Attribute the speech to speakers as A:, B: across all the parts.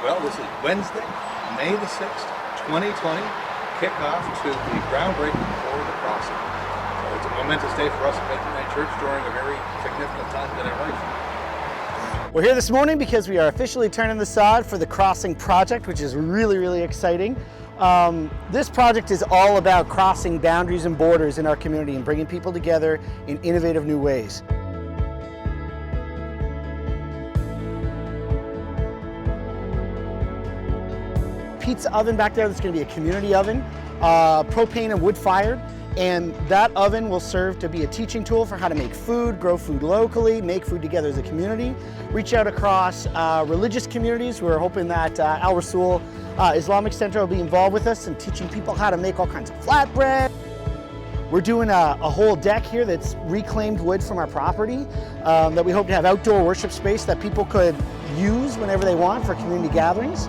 A: Well, this is Wednesday, May the 6th, 2020, kickoff to the groundbreaking for the crossing. So it's a momentous day for us at Bedford United Church during a very significant time in our life.
B: We're here this morning because we are officially turning the sod for the Crossing project, which is really exciting. This project is all about crossing boundaries and borders in our community and bringing people together in innovative new ways. Pizza oven back there that's going to be a community oven, propane and wood fired, and that oven will serve to be a teaching tool for how to make food, grow food locally, make food together as a community, reach out across religious communities. We're hoping that Al Rasul Islamic Center will be involved with us in teaching people how to make all kinds of flatbread. We're doing a whole deck here that's reclaimed wood from our property that we hope to have outdoor worship space that people could use whenever they want for community gatherings.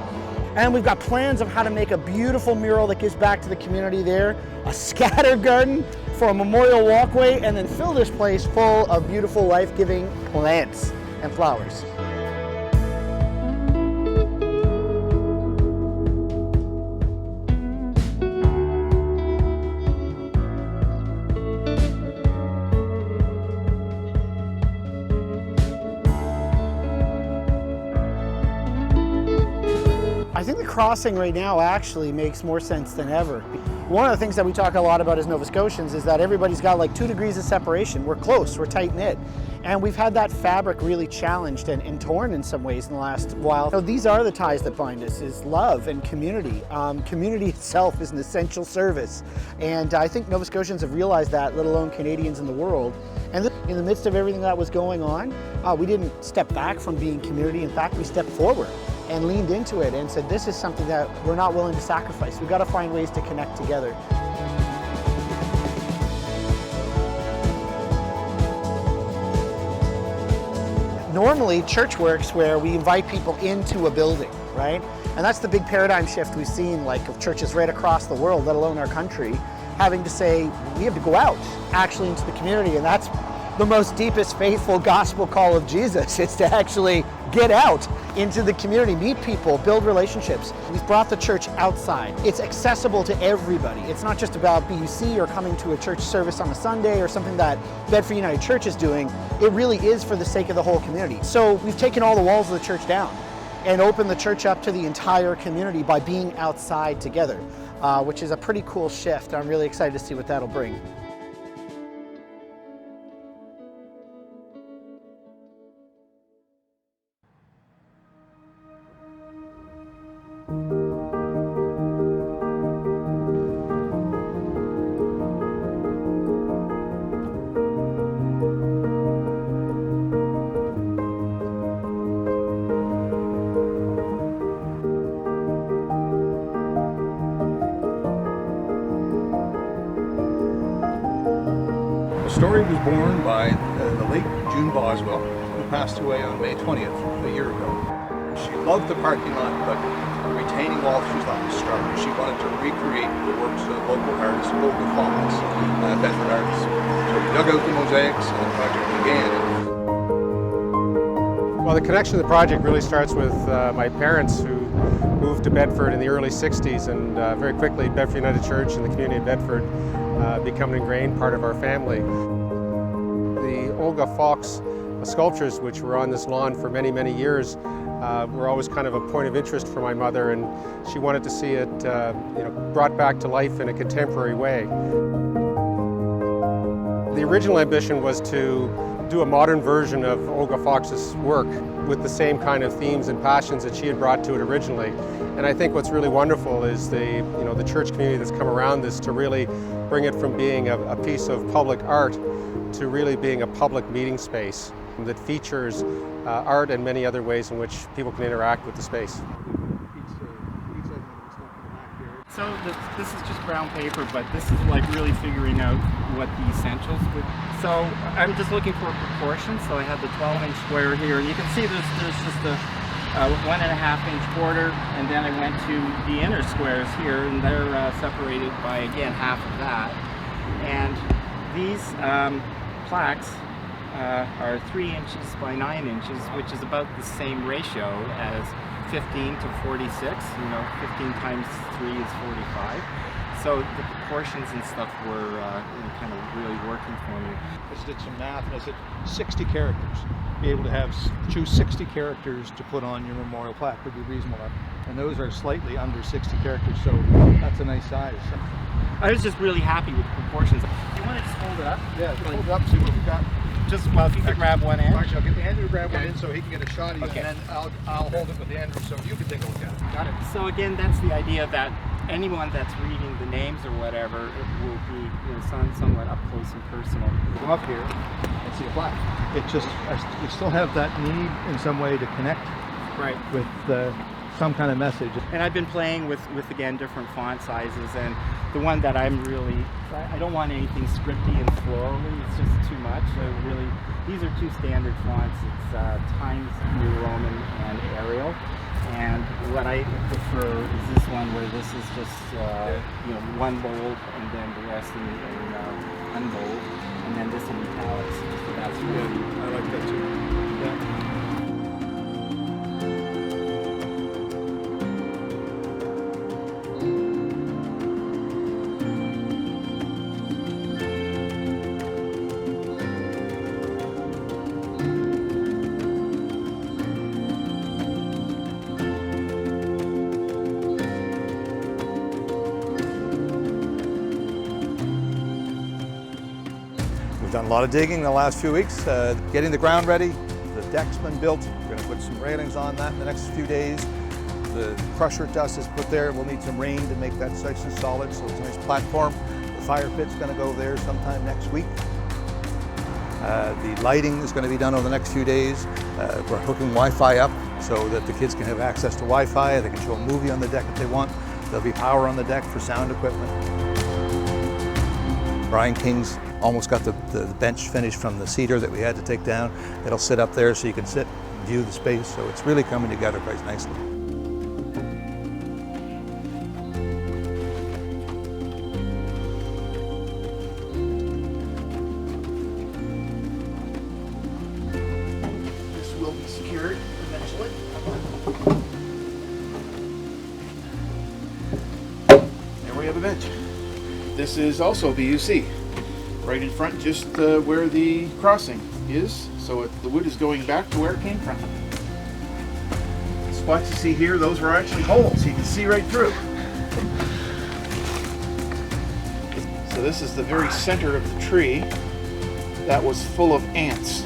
B: And we've got plans of how to make a beautiful mural that gives back to the community there, a scatter garden for a memorial walkway, and then fill this place full of beautiful life-giving plants and flowers. I think the crossing right now actually makes more sense than ever. One of the things that we talk a lot about as Nova Scotians is that everybody's got like 2 degrees of separation. We're close, we're tight-knit. And we've had that fabric really challenged and torn in some ways in the last while. So these are the ties that bind us, is love and community. Community itself is an essential service. And I think Nova Scotians have realized that, let alone Canadians in the world. And in the midst of everything that was going on, we didn't step back from being community. In fact, we stepped forward and leaned into it and said, this is something that we're not willing to sacrifice. We've got to find ways to connect together. Normally, church works where we invite people into a building, right? And that's the big paradigm shift we've seen, like of churches right across the world, let alone our country, having to say, we have to go out actually into the community. And that's the most deepest, faithful gospel call of Jesus, is to actually get out into the community, meet people, build relationships. We've brought the church outside. It's accessible to everybody. It's not just about BUC or coming to a church service on a Sunday or something that Bedford United Church is doing. It really is for the sake of the whole community. So we've taken all the walls of the church down and opened the church up to the entire community by being outside together, which is a pretty cool shift. I'm really excited to see what that'll bring.
A: The story was born by the late June Boswell, who passed away on May 20th, a year ago. She loved the parking lot, but retaining walls she thought was stark. She wanted to recreate the works of local artist Olga Fox, Bedford artist. So we dug out the mosaics and the project began.
C: Well, the connection to the project really starts with my parents, who moved to Bedford in the early 60s, and very quickly Bedford United Church and the community of Bedford become an ingrained part of our family. The Olga Fox sculptures, which were on this lawn for many years, were always kind of a point of interest for my mother, and she wanted to see it brought back to life in a contemporary way. The original ambition was to do a modern version of Olga Fox's work with the same kind of themes and passions that she had brought to it originally. And I think what's really wonderful is the church community that's come around this to really bring it from being a piece of public art to really being a public meeting space that features art and many other ways in which people can interact with the space.
D: So this is just brown paper, but this is like really figuring out what the essentials would. So I'm just looking for a proportion. So I have the 12-inch square here, and you can see there's just a 1.5-inch border, and then I went to the inner squares here, and they're separated by, again, half of that. And these plaques are 3 inches by 9 inches, which is about the same ratio as 15 to 46. 15 times 3 is 45. So the proportions and stuff were kind of really working for me.
A: I just did some math and I said 60 characters. Be able to choose 60 characters to put on your memorial plaque would be reasonable enough. And those are slightly under 60 characters, so that's a nice size.
D: I was just really happy with the proportions. You want to just hold it up?
A: Yeah, hold it up, see what we've got.
D: Just, well, if you could grab one end.
A: Actually, I'll get Andrew to grab one in so he can get a shot of you,
D: Okay.
A: and then I'll hold it with Andrew so you can take a look at it.
D: Got it. So again, that's the idea that anyone that's reading the names or whatever, it will be somewhat up close and personal.
A: Go up here and see a plaque. It just, you still have that need in some way to connect
D: Right.
A: with some kind of message.
D: And I've been playing with again different font sizes, and the one that I don't want anything scripty and florally. It's just too much. These are 2 standard fonts. It's Times New Roman and Arial. And what I prefer is this one, where this is just one bold and then the rest in unbold, and then this in italics. So that's really
A: I like that too. Yeah. We've done a lot of digging in the last few weeks, getting the ground ready. The deck's been built. We're going to put some railings on that in the next few days. The crusher dust is put there. We'll need some rain to make that nice and solid, so it's a nice platform. The fire pit's going to go there sometime next week. The lighting is going to be done over the next few days. We're hooking Wi-Fi up so that the kids can have access to Wi-Fi. They can show a movie on the deck if they want. There'll be power on the deck for sound equipment. Brian King's almost got the bench finished from the cedar that we had to take down. It'll sit up there so you can sit and view the space. So it's really coming together quite nicely.
E: This will be secured eventually. There we have a bench. This is also BUC. Right in front, just where the crossing is. So the wood is going back to where it came from. The spots you see here, those were actually holes. You can see right through. So this is the very center of the tree that was full of ants.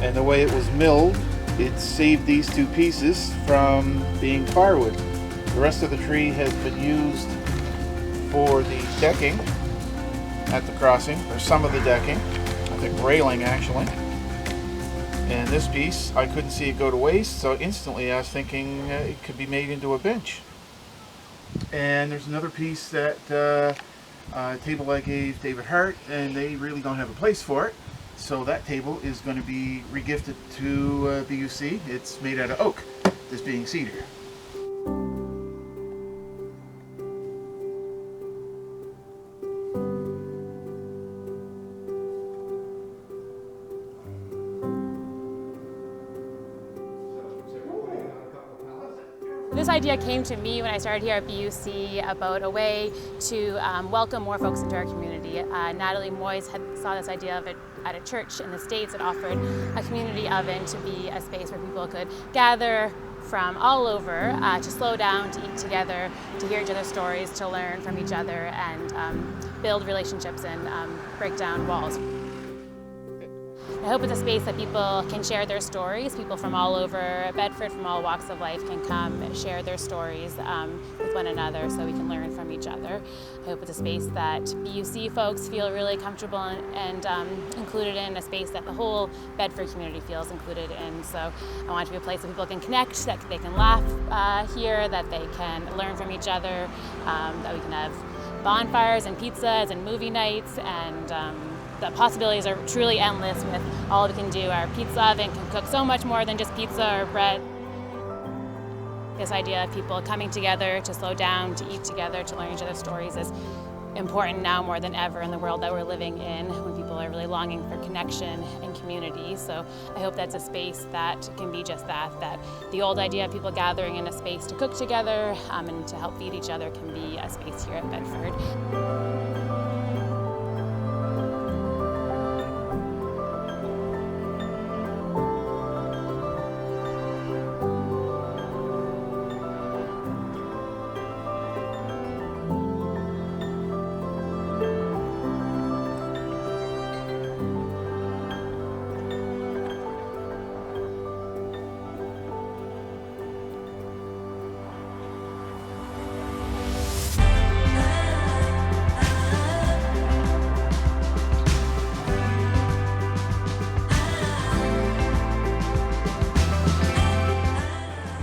E: And the way it was milled, it saved these 2 pieces from being firewood. The rest of the tree has been used for the decking at the crossing, or some of the decking, I think railing actually. And this piece, I couldn't see it go to waste, so instantly I was thinking it could be made into a bench. And there's another piece that table I gave David Hart, and they really don't have a place for it. So that table is going to be regifted to BUC. It's made out of oak, this being cedar.
F: This idea came to me when I started here at BUC about a way to welcome more folks into our community. Natalie Moyes saw this idea of it at a church in the States that offered a community oven to be a space where people could gather from all over to slow down, to eat together, to hear each other's stories, to learn from each other, and build relationships and break down walls. I hope it's a space that people can share their stories. People from all over Bedford, from all walks of life, can come share their stories with one another so we can learn from each other. I hope it's a space that BUC folks feel really comfortable and included in, a space that the whole Bedford community feels included in. So I want it to be a place that people can connect, that they can laugh here, that they can learn from each other, that we can have bonfires and pizzas and movie nights, and the possibilities are truly endless with all we can do. Our pizza oven can cook so much more than just pizza or bread. This idea of people coming together to slow down, to eat together, to learn each other's stories is important now more than ever in the world that we're living in, when people people are really longing for connection and community. So I hope that's a space that can be just that the old idea of people gathering in a space to cook together and to help feed each other can be a space here at Bedford.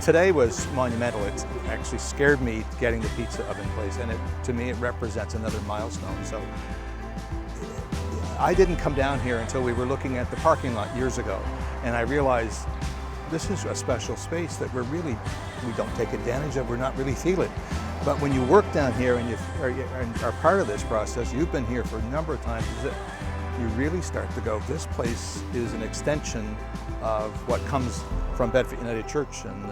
A: Today was monumental. It actually scared me getting the pizza oven place, and to me it represents another milestone. So I didn't come down here until we were looking at the parking lot years ago, and I realized this is a special space that we don't take advantage of, we're not really feeling. But when you work down here and you are part of this process, you've been here for a number of times, you really start to go, this place is an extension of what comes from Bedford United Church, and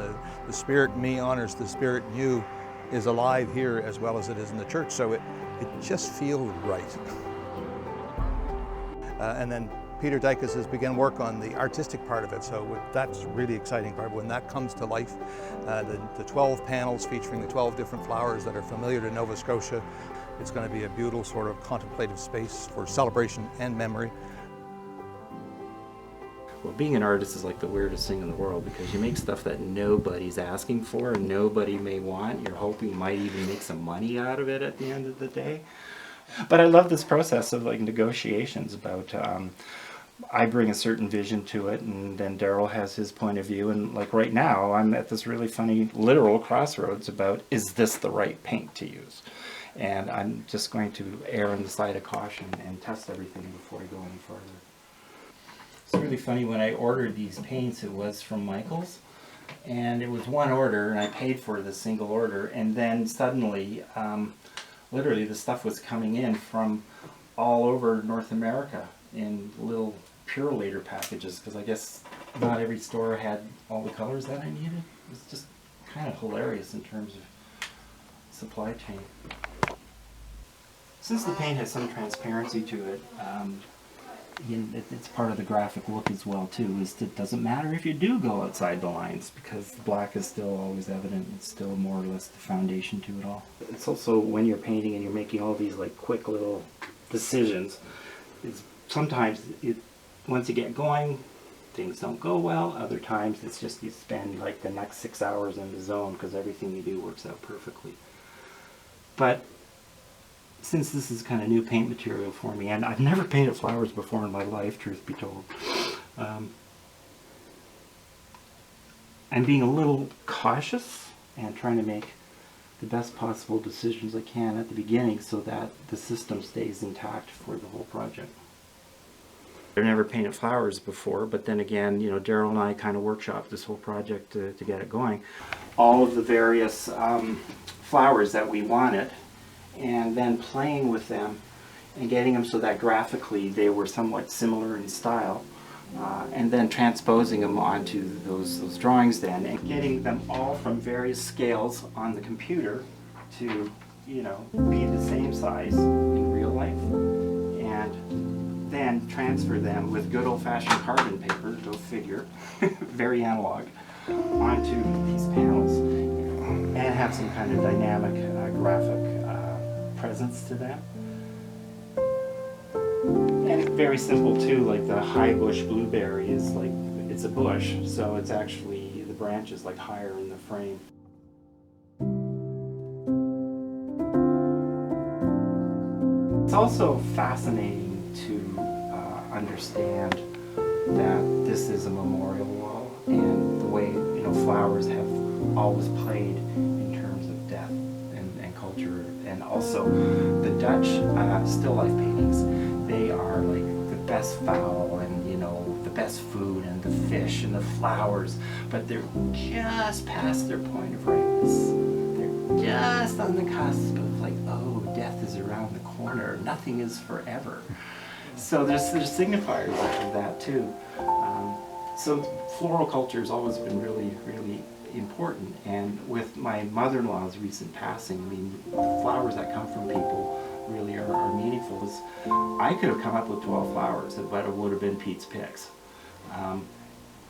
A: the spirit in me honors the spirit in you is alive here as well as it is in the church, so it just feels right. And then Peter Dykes has begun work on the artistic part of it, so that's really exciting part. When that comes to life, the 12 panels featuring the 12 different flowers that are familiar to Nova Scotia, it's going to be a beautiful sort of contemplative space for celebration and memory.
G: Well, being an artist is like the weirdest thing in the world, because you make stuff that nobody's asking for and nobody may want. You're hoping you might even make some money out of it at the end of the day.
D: But I love this process of like negotiations about, I bring a certain vision to it, and then Daryl has his point of view, and like right now I'm at this really funny literal crossroads about, is this the right paint to use? And I'm just going to err on the side of caution and test everything before I go any further. It's really funny, when I ordered these paints, it was from Michael's, and it was one order, and I paid for the single order, and then suddenly, literally the stuff was coming in from all over North America in little Purelator packages, because I guess not every store had all the colors that I needed. It was just kind of hilarious in terms of supply chain. Since the paint has some transparency to it, it's part of the graphic look as well too. It doesn't matter if you do go outside the lines, because the black is still always evident. It's still more or less the foundation to it all. It's also when you're painting and you're making all these like quick little decisions, sometimes once you get going, things don't go well. Other times it's just you spend like the next 6 hours in the zone because everything you do works out perfectly. But since this is kind of new paint material for me, and I've never painted flowers before in my life, truth be told, I'm being a little cautious and trying to make the best possible decisions I can at the beginning so that the system stays intact for the whole project. I've never painted flowers before, but then again, you know, Daryl and I kind of workshopped this whole project to get it going. All of the various flowers that we wanted, and then playing with them and getting them so that graphically they were somewhat similar in style, and then transposing them onto those drawings then, and getting them all from various scales on the computer to, you know, be the same size in real life, and then transfer them with good old-fashioned carbon paper, go figure, very analog, onto these panels, and have some kind of dynamic graphic presence to them. And very simple too, like the high bush blueberry is like, it's a bush, so it's actually, the branch is like higher in the frame. It's also fascinating to understand that this is a memorial wall, and the way, you know, flowers have always played in terms of death and culture, and also the Dutch still life paintings. They are like the best fowl, and, you know, the best food, and the fish and the flowers, but they're just past their point of ripeness. They're just on the cusp of like, oh, death is around the corner. Nothing is forever.
G: So there's signifiers of that too. So floral culture has always been really, really important. And with my mother-in-law's recent passing, I mean, the flowers that come from people really are meaningful. I could have come up with 12 flowers, but it would have been Pete's picks.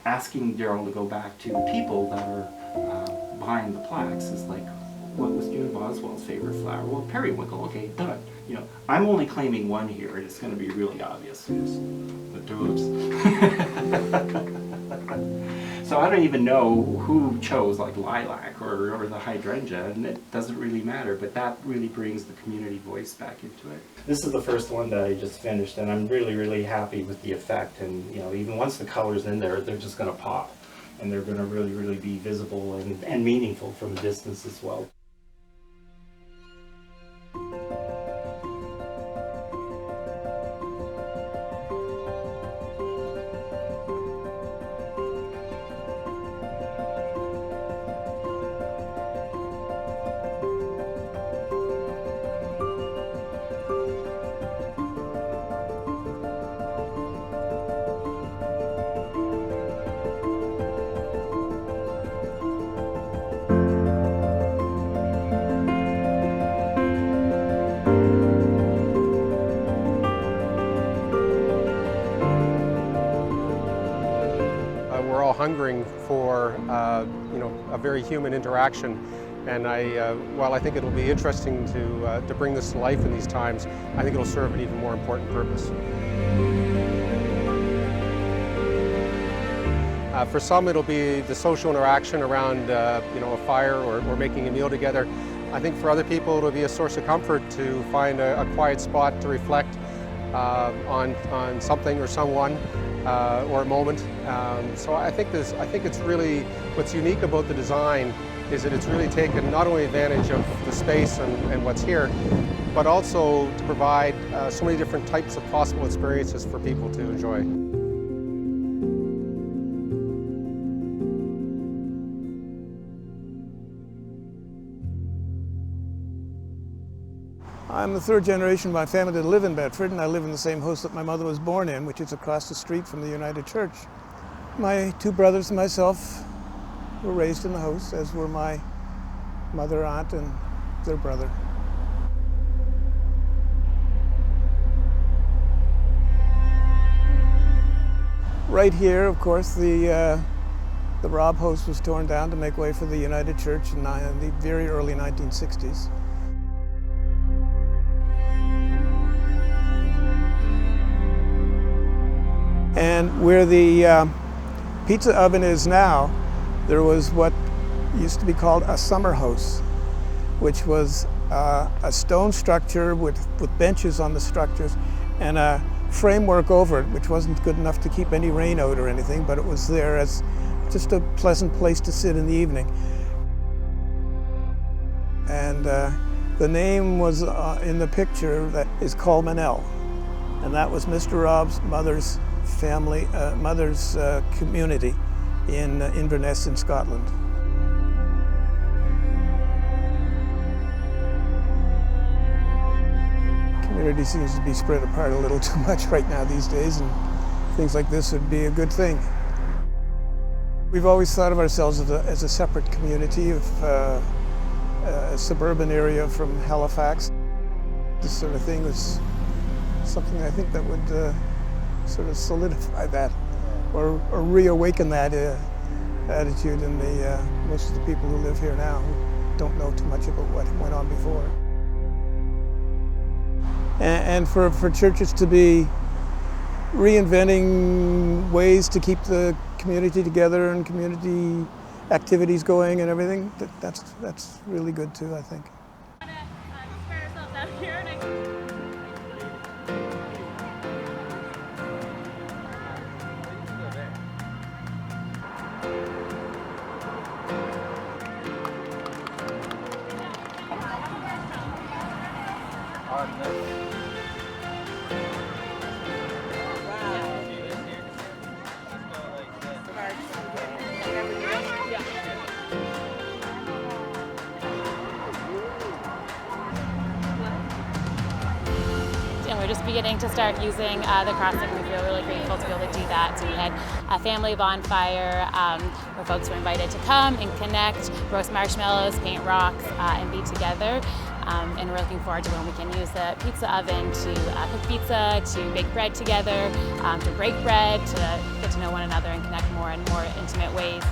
G: Asking Daryl to go back to the people that are behind the plaques is like, what was June Boswell's favorite flower? Well, periwinkle. Okay, done. You know, I'm only claiming one here, and it's going to be really obvious. The tulips. So I don't even know who chose like lilac or the hydrangea, and it doesn't really matter, but that really brings the community voice back into it. This is the first one that I just finished, and I'm really, really happy with the effect. And you know, even once the color's in there, they're just going to pop, and they're going to really, really be visible and meaningful from a distance as well.
C: We're all hungering for you know, a very human interaction, and while I think it'll be interesting to bring this to life in these times, I think it'll serve an even more important purpose. For some, it'll be the social interaction around you know, a fire or making a meal together. I think for other people, it'll be a source of comfort to find a quiet spot to reflect on something or someone. Or a moment. So I think it's really, what's unique about the design is that it's really taken not only advantage of the space and what's here, but also to provide so many different types of possible experiences for people to enjoy.
H: I'm the third generation of my family to live in Bedford, and I live in the same house that my mother was born in, which is across the street from the United Church. My two brothers and myself were raised in the house, as were my mother, aunt, and their brother. Right here, of course, the Robb house was torn down to make way for the United Church in the very early 1960s. And where the pizza oven is now, there was what used to be called a summer house, which was a stone structure with benches on the structures and a framework over it, which wasn't good enough to keep any rain out or anything, but it was there as just a pleasant place to sit in the evening. And the name was in the picture that is Colmanel, and that was Mr. Robb's mother's family, community in Inverness in Scotland. Community seems to be spread apart a little too much right now these days, and things like this would be a good thing. We've always thought of ourselves as a separate community of a suburban area from Halifax. This sort of thing was something I think that would sort of solidify that or reawaken that attitude in most of the people who live here now who don't know too much about what went on before. And for churches to be reinventing ways to keep the community together and community activities going and everything, that's really good too, I think.
F: We're we're just beginning to start using the crossing. We feel really grateful to be able to do that. So we had a family bonfire where folks were invited to come and connect, roast marshmallows, paint rocks, and be together. And we're looking forward to when we can use the pizza oven to cook pizza, to bake bread together, to break bread, to get to know one another and connect more in more intimate ways.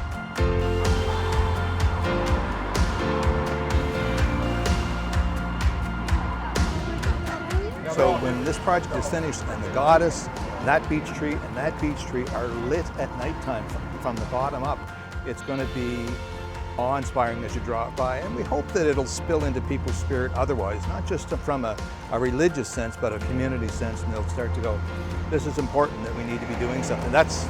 A: So when this project is finished and the goddess, that beech tree and that beech tree are lit at nighttime from the bottom up, it's going to be awe-inspiring as you drop by, and we hope that it'll spill into people's spirit otherwise, not just from a religious sense, but a community sense, and they'll start to go, this is important, that we need to be doing something. That's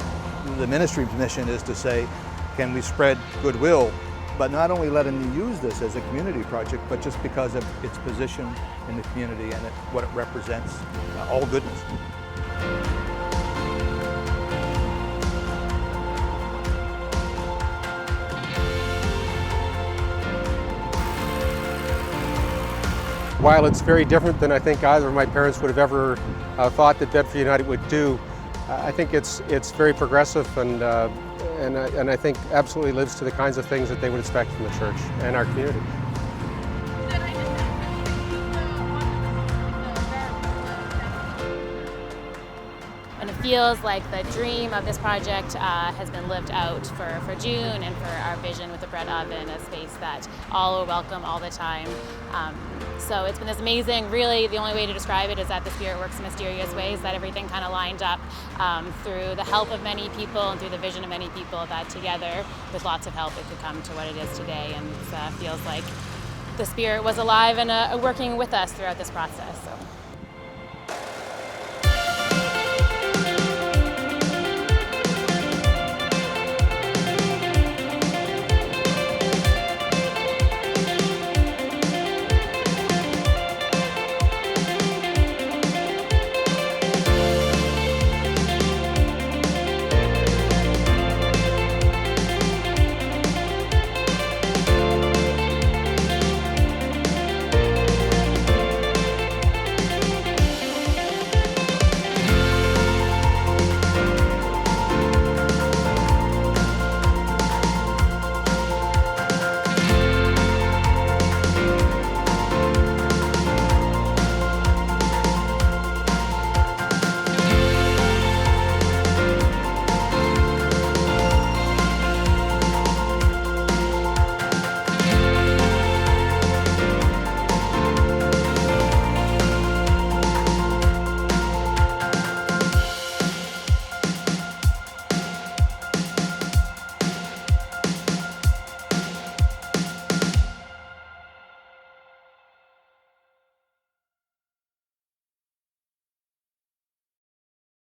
A: the ministry's mission, is to say, can we spread goodwill, but not only letting you use this as a community project, but just because of its position in the community and what it represents, all goodness.
C: While it's very different than I think either of my parents would have ever thought that Bedford United would do, I think it's very progressive and I think absolutely lives to the kinds of things that they would expect from the church and our community.
F: And it feels like the dream of this project has been lived out for June and for our vision with the bread oven, a space that all are welcome all the time. So it's been this amazing, really the only way to describe it is that the Spirit works in mysterious ways, that everything kind of lined up through the help of many people and through the vision of many people, that together with lots of help it could come to what it is today, and it feels like the Spirit was alive and working with us throughout this process.